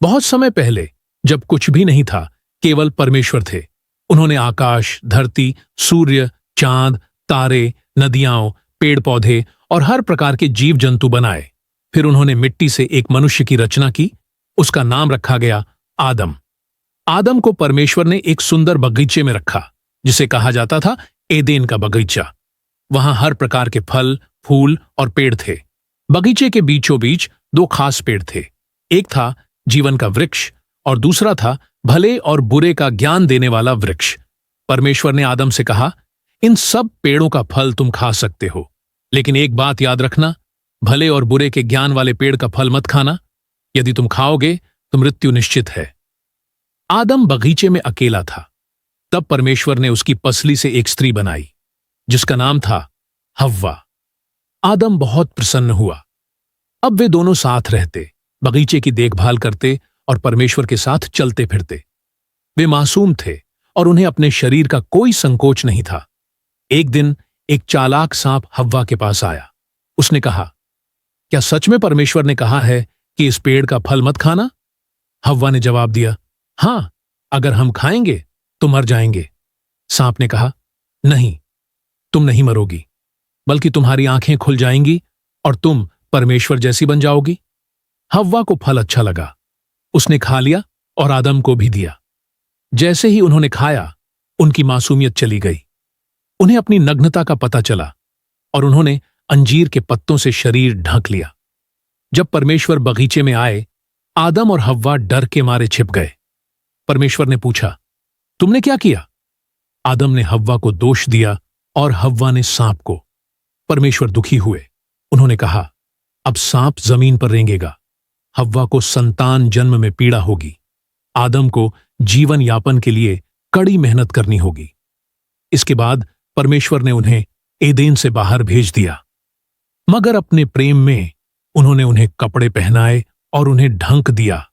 बहुत समय पहले, जब कुछ भी नहीं था, केवल परमेश्वर थे, उन्होंने आकाश, धरती, सूर्य, चांद, तारे, नदियां, पेड़ पौधे और हर प्रकार के जीव जंतु बनाए। फिर उन्होंने मिट्टी से एक मनुष्य की रचना की। उसका नाम रखा गया आदम। आदम को परमेश्वर ने एक सुंदर बगीचे में रखा, जिसे कहा जाता था एदेन का बगीचा। वहां हर प्रकार के फल, फूल और पेड़ थे। बगीचे के बीचों बीच दो खास पेड़ थे। एक था जीवन का वृक्ष और दूसरा था भले और बुरे का ज्ञान देने वाला वृक्ष। परमेश्वर ने आदम से कहा, इन सब पेड़ों का फल तुम खा सकते हो, लेकिन एक बात याद रखना, भले और बुरे के ज्ञान वाले पेड़ का फल मत खाना। यदि तुम खाओगे तो मृत्यु निश्चित है। आदम बगीचे में अकेला था। तब परमेश्वर ने उसकी पसली से एक स्त्री बनाई, जिसका नाम था हव्वा। आदम बहुत प्रसन्न हुआ। अब वे दोनों साथ रहते, बगीचे की देखभाल करते और परमेश्वर के साथ चलते फिरते। वे मासूम थे और उन्हें अपने शरीर का कोई संकोच नहीं था। एक दिन एक चालाक सांप हव्वा के पास आया। उसने कहा, क्या सच में परमेश्वर ने कहा है कि इस पेड़ का फल मत खाना? हव्वा ने जवाब दिया, हां, अगर हम खाएंगे तो मर जाएंगे। सांप ने कहा, नहीं, तुम नहीं मरोगी, बल्कि तुम्हारी आंखें खुल जाएंगी और तुम परमेश्वर जैसी बन जाओगी। हव्वा को फल अच्छा लगा। उसने खा लिया और आदम को भी दिया। जैसे ही उन्होंने खाया, उनकी मासूमियत चली गई। उन्हें अपनी नग्नता का पता चला और उन्होंने अंजीर के पत्तों से शरीर ढक लिया। जब परमेश्वर बगीचे में आए, आदम और हव्वा डर के मारे छिप गए। परमेश्वर ने पूछा, तुमने क्या किया? आदम ने हव्वा को दोष दिया और हव्वा ने सांप को। परमेश्वर दुखी हुए। उन्होंने कहा, अब सांप जमीन पर रेंगेगा, हव्वा को संतान जन्म में पीड़ा होगी, आदम को जीवन यापन के लिए कड़ी मेहनत करनी होगी। इसके बाद परमेश्वर ने उन्हें एदेन से बाहर भेज दिया, मगर अपने प्रेम में उन्होंने उन्हें कपड़े पहनाए और उन्हें ढंक दिया।